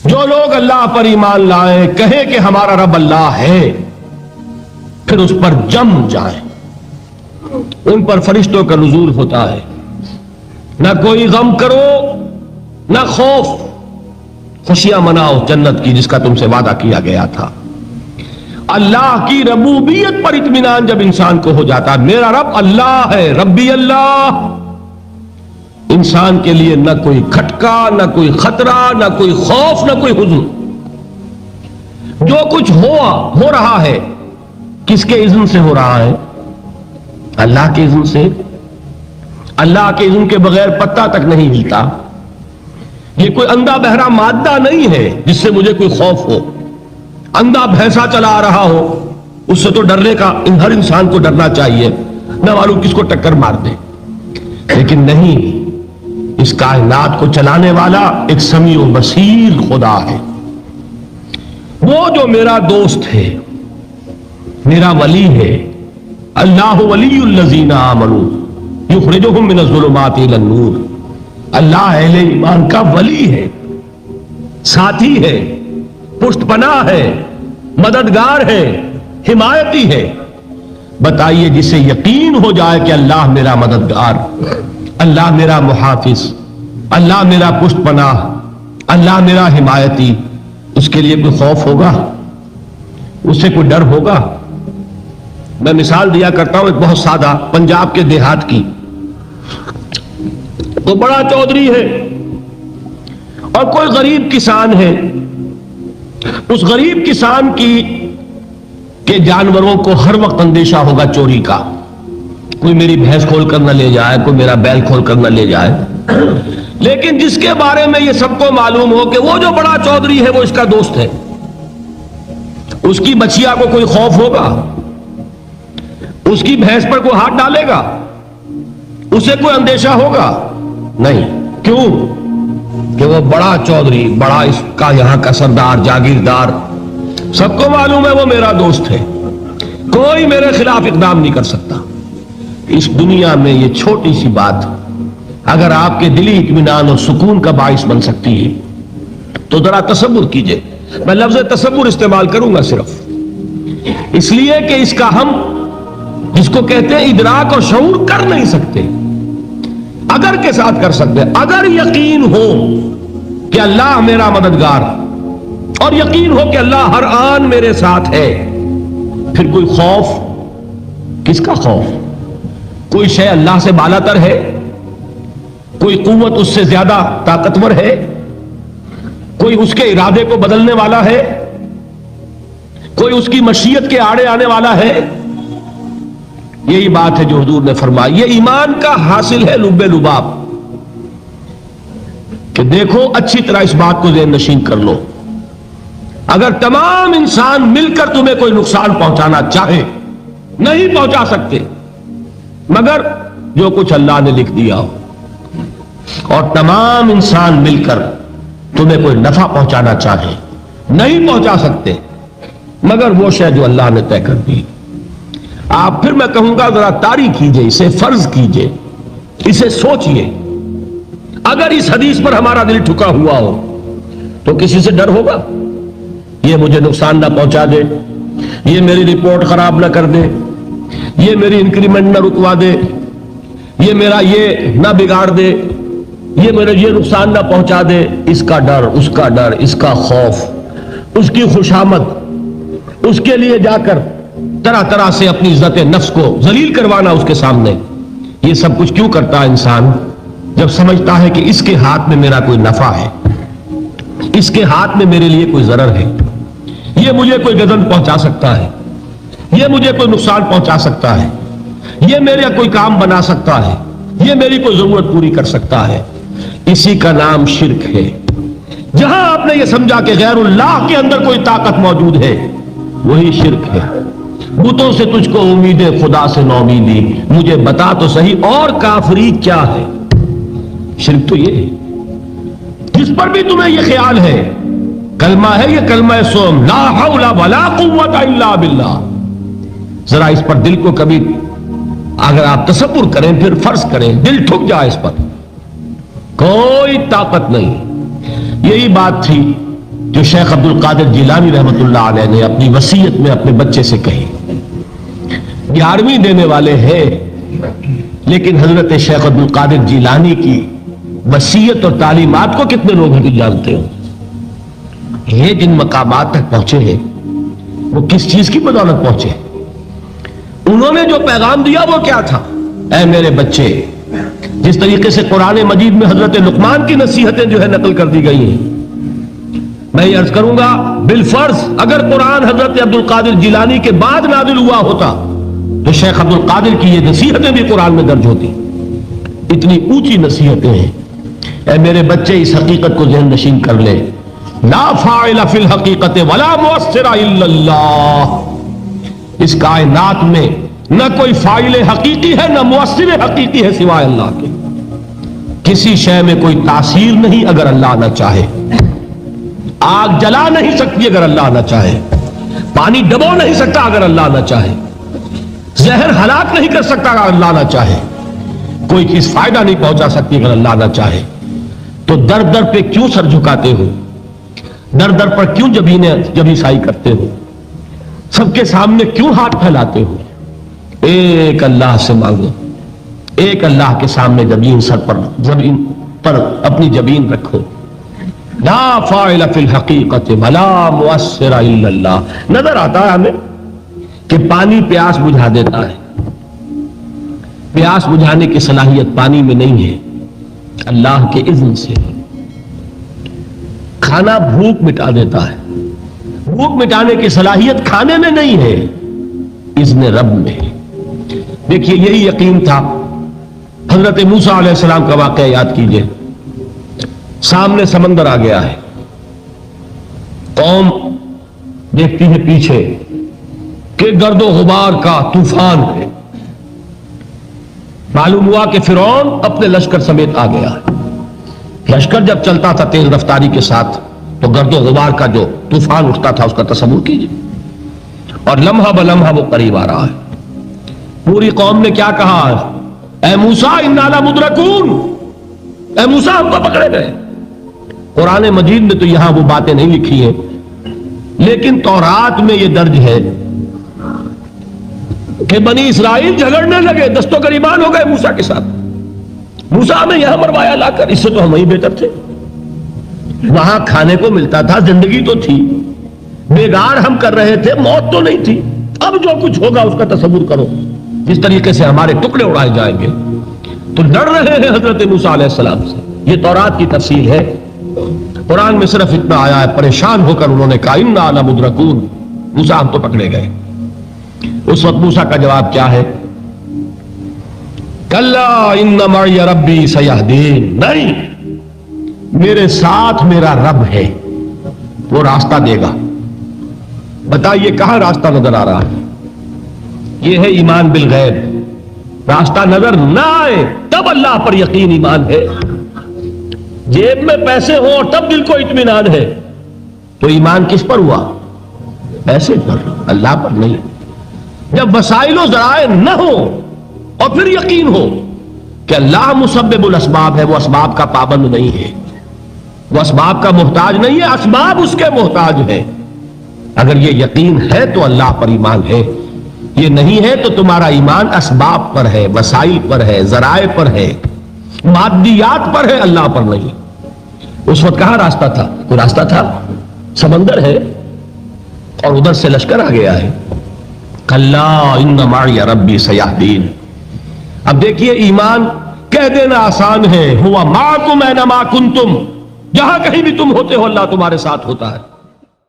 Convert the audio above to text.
جو لوگ اللہ پر ایمان لائیں کہیں کہ ہمارا رب اللہ ہے، پھر اس پر جم جائیں، ان پر فرشتوں کا نزول ہوتا ہے، نہ کوئی غم کرو نہ خوف، خوشیاں مناؤ جنت کی جس کا تم سے وعدہ کیا گیا تھا۔ اللہ کی ربوبیت پر اطمینان جب انسان کو ہو جاتا ہے، میرا رب اللہ ہے، ربی اللہ، انسان کے لیے نہ کوئی کھٹکا، نہ کوئی خطرہ، نہ کوئی خوف، نہ کوئی حزن۔ جو کچھ ہو رہا ہے کس کے اذن سے ہو رہا ہے؟ اللہ کے اذن سے۔ اللہ کے اذن کے بغیر پتہ تک نہیں ہلتا۔ یہ کوئی اندھا بہرا مادہ نہیں ہے جس سے مجھے کوئی خوف ہو۔ اندھا بھینسا چلا آ رہا ہو اس سے تو ڈرنے کا ہر انسان کو ڈرنا چاہیے، نہ معلوم کس کو ٹکر مار دے، لیکن نہیں، اس کائنات کو چلانے والا ایک سمیع و بصیر خدا ہے۔ وہ جو میرا دوست ہے، میرا ولی ہے، اللہ ولی الذین آمنوا یخرجہم من الظلمات الی النور، اللہ اہل ایمان کا ولی ہے، ساتھی ہے، پشت پناہ ہے، مددگار ہے، حمایتی ہے۔ بتائیے جسے یقین ہو جائے کہ اللہ میرا مددگار، اللہ میرا محافظ، اللہ میرا پشت پناہ، اللہ میرا حمایتی، اس کے لیے کوئی خوف ہوگا؟ اس سے کوئی ڈر ہوگا؟ میں مثال دیا کرتا ہوں ایک بہت سادہ، پنجاب کے دیہات کی۔ تو بڑا چودھری ہے اور کوئی غریب کسان ہے، اس غریب کسان کے جانوروں کو ہر وقت اندیشہ ہوگا چوری کا، کوئی میری بھینس کھول کر نہ لے جائے، کوئی میرا بیل کھول کر نہ لے جائے۔ لیکن جس کے بارے میں یہ سب کو معلوم ہو کہ وہ جو بڑا چودھری ہے وہ اس کا دوست ہے، اس کی بچیا کو کوئی خوف ہوگا؟ اس کی بھینس پر کوئی ہاتھ ڈالے گا؟ اسے کوئی اندیشہ ہوگا؟ نہیں۔ کیوں؟ کہ وہ بڑا چودھری، بڑا اس کا یہاں کا سردار، جاگیردار، سب کو معلوم ہے وہ میرا دوست ہے، کوئی میرے خلاف اقدام نہیں کر سکتا۔ اس دنیا میں یہ چھوٹی سی بات اگر آپ کے دلی اطمینان اور سکون کا باعث بن سکتی ہے تو ذرا تصور کیجئے۔ میں لفظ تصور استعمال کروں گا صرف اس لیے کہ اس کا ہم جس کو کہتے ہیں ادراک اور شعور کر نہیں سکتے، اگر کے ساتھ کر سکتے۔ اگر یقین ہو کہ اللہ میرا مددگار اور یقین ہو کہ اللہ ہر آن میرے ساتھ ہے، پھر کوئی خوف، کس کا خوف؟ کوئی شے اللہ سے بالا تر ہے؟ کوئی قوت اس سے زیادہ طاقتور ہے؟ کوئی اس کے ارادے کو بدلنے والا ہے؟ کوئی اس کی مشیت کے آڑے آنے والا ہے؟ یہی بات ہے جو حضور نے فرمائی۔ یہ ایمان کا حاصل ہے لب لباب، کہ دیکھو اچھی طرح اس بات کو ذہن نشین کر لو، اگر تمام انسان مل کر تمہیں کوئی نقصان پہنچانا چاہے نہیں پہنچا سکتے، مگر جو کچھ اللہ نے لکھ دیا ہو، اور تمام انسان مل کر تمہیں کوئی نفع پہنچانا چاہے نہیں پہنچا سکتے، مگر وہ شے جو اللہ نے طے کر دی۔ آپ پھر میں کہوں گا ذرا طاری کیجئے، اسے فرض کیجئے، اسے سوچئے۔ اگر اس حدیث پر ہمارا دل ٹھکا ہوا ہو تو کسی سے ڈر ہوگا؟ یہ مجھے نقصان نہ پہنچا دے، یہ میری رپورٹ خراب نہ کر دے، یہ میری انکریمنٹ نہ رکوا دے، یہ میرا یہ نہ بگاڑ دے، یہ میرے یہ نقصان نہ پہنچا دے۔ اس کا ڈر، اس کا ڈر، اس کا خوف، اس کی خوشامد، اس کے لیے جا کر طرح طرح سے اپنی عزت نفس کو ذلیل کروانا اس کے سامنے، یہ سب کچھ کیوں کرتا ہے انسان؟ جب سمجھتا ہے کہ اس کے ہاتھ میں میرا کوئی نفع ہے، اس کے ہاتھ میں میرے لیے کوئی ضرر ہے، یہ مجھے کوئی گزن پہنچا سکتا ہے، یہ مجھے کوئی نقصان پہنچا سکتا ہے، یہ میرا کوئی کام بنا سکتا ہے، یہ میری کوئی ضرورت پوری کر سکتا ہے، اسی کا نام شرک ہے۔ جہاں آپ نے یہ سمجھا کہ غیر اللہ کے اندر کوئی طاقت موجود ہے، وہی شرک ہے۔ بتوں سے تجھ کو امید ہے، خدا سے نومیدی، مجھے بتا تو صحیح اور کافری کیا ہے؟ شرک تو یہ ہے۔ جس پر بھی تمہیں یہ خیال ہے، کلمہ ہے یہ کلمہ سوم، لا حول ولا قوت الا باللہ، ذرا اس پر دل کو کبھی اگر آپ تصور کریں، پھر فرض کریں، دل ٹھک جائے اس پر، کوئی طاقت نہیں۔ یہی بات تھی جو شیخ عبد القادر جیلانی رحمۃ اللہ علیہ نے اپنی وصیت میں اپنے بچے سے کہی. 11ویں دینے والے ہیں، لیکن حضرت شیخ عبد القادر جیلانی کی وصیت اور تعلیمات کو کتنے لوگ ہیں جانتے ہو؟ یہ جن مقامات تک پہنچے ہیں وہ کس چیز کی بدولت پہنچے؟ انہوں نے جو پیغام دیا وہ کیا تھا؟ اے میرے بچے، جس طریقے سے قرآن مجید میں حضرت لقمان کی نصیحتیں جو ہے نقل کر دی گئی ہیں، میں یہ عرض کروں گا بالفرض اگر قرآن حضرت عبد القادر جیلانی کے بعد نازل ہوا ہوتا تو شیخ عبد القادر کی یہ نصیحتیں بھی قرآن میں درج ہوتی. اتنی اونچی نصیحتیں ہیں. اے میرے بچے، اس حقیقت کو ذہن نشین کر لے، لا فاعل فی الحقیقت ولا مؤثر الا اللہ. اس کائنات میں نہ کوئی فاعل حقیقی ہے نہ مؤثر حقیقی ہے سوائے اللہ کے. کسی شے میں کوئی تاثیر نہیں اگر اللہ نہ چاہے. آگ جلا نہیں سکتی اگر اللہ نہ چاہے. پانی ڈبو نہیں سکتا اگر اللہ نہ چاہے. زہر ہلاک نہیں کر سکتا اگر اللہ نہ چاہے. کوئی چیز فائدہ نہیں پہنچا سکتی اگر اللہ نہ چاہے. تو در در پہ کیوں سر جھکاتے ہو؟ در در پر کیوں جبیں سائی کرتے ہو؟ سب کے سامنے کیوں ہاتھ پھیلاتے ہو؟ ایک اللہ سے مانگو. ایک اللہ کے سامنے زمین پر اپنی جبین رکھو. لا فاعل فی الحقیقت ولا مؤثر الا اللہ. نظر آتا ہے ہمیں کہ پانی پیاس بجھا دیتا ہے. پیاس بجھانے کی صلاحیت پانی میں نہیں ہے، اللہ کے اذن سے. کھانا بھوک مٹا دیتا ہے، بھوک مٹانے کی صلاحیت کھانے میں نہیں ہے، اذن رب میں. دیکھیے یہی یقین تھا. حضرت موسیٰ علیہ السلام کا واقعہ یاد کیجئے. سامنے سمندر آ گیا ہے، قوم دیکھتی ہے پیچھے کہ گرد و غبار کا طوفان ہے. معلوم ہوا کہ فرعون اپنے لشکر سمیت آ گیا ہے. لشکر جب چلتا تھا تیز رفتاری کے ساتھ تو گرد و غبار کا جو طوفان اٹھتا تھا اس کا تصور کیجئے. اور لمحہ بلمحہ وہ قریب آ رہا ہے. پوری قوم نے کیا کہا؟ اے موسیٰ انا لمدرکون، اے موسیٰ ہم تو پکڑے گئے. قرآن مجید میں تو یہاں وہ باتیں نہیں لکھی ہیں، لیکن تورات میں یہ درج ہے کہ بنی اسرائیل جھگڑنے لگے، دست و گریبان ہو گئے موسیٰ کے ساتھ. موسیٰ ہمیں یہاں مروایا لا کر، اس سے تو ہم ہی بہتر تھے. وہاں کھانے کو ملتا تھا، زندگی تو تھی، بیگار ہم کر رہے تھے، موت تو نہیں تھی. اب جو کچھ ہوگا اس کا تصور کرو، جس طریقے سے ہمارے ٹکڑے اڑائے جائیں گے. تو ڈر رہے ہیں حضرت موسیٰ علیہ السلام سے. یہ تورات کی تفصیل ہے. قرآن میں صرف اتنا آیا ہے، پریشان ہو کر انہوں نے کہا انا لمدرکون، موسیٰ ہم تو پکڑے گئے. اس وقت موسیٰ کا جواب کیا ہے؟ کلا ان معی ربی سیہدین. نہیں، میرے ساتھ میرا رب ہے، وہ راستہ دے گا. بتائیے کہاں راستہ نظر آ رہا ہے؟ یہ ہے ایمان بالغیب. راستہ نظر نہ آئے تب اللہ پر یقین ایمان ہے. جیب میں پیسے ہوں اور تب دل کو اطمینان ہے تو ایمان کس پر ہوا؟ پیسے پر، اللہ پر نہیں. جب وسائل و ذرائع نہ ہو اور پھر یقین ہو کہ اللہ مسبب الاسباب ہے، وہ اسباب کا پابند نہیں ہے، وہ اسباب کا محتاج نہیں ہے، اسباب اس کے محتاج ہے. اگر یہ یقین ہے تو اللہ پر ایمان ہے. یہ نہیں ہے تو تمہارا ایمان اسباب پر ہے، وسائل پر ہے، ذرائع پر ہے، مادیات پر ہے، اللہ پر نہیں. اس وقت کہاں راستہ تھا؟ کوئی راستہ تھا؟ سمندر ہے اور ادھر سے لشکر آ گیا ہے. کلا ان معی ربی سیہدین. اب دیکھیے ایمان کہہ دینا آسان ہے، ہوا معکم اینما کنتم، جہاں کہیں بھی تم ہوتے ہو اللہ تمہارے ساتھ ہوتا ہے.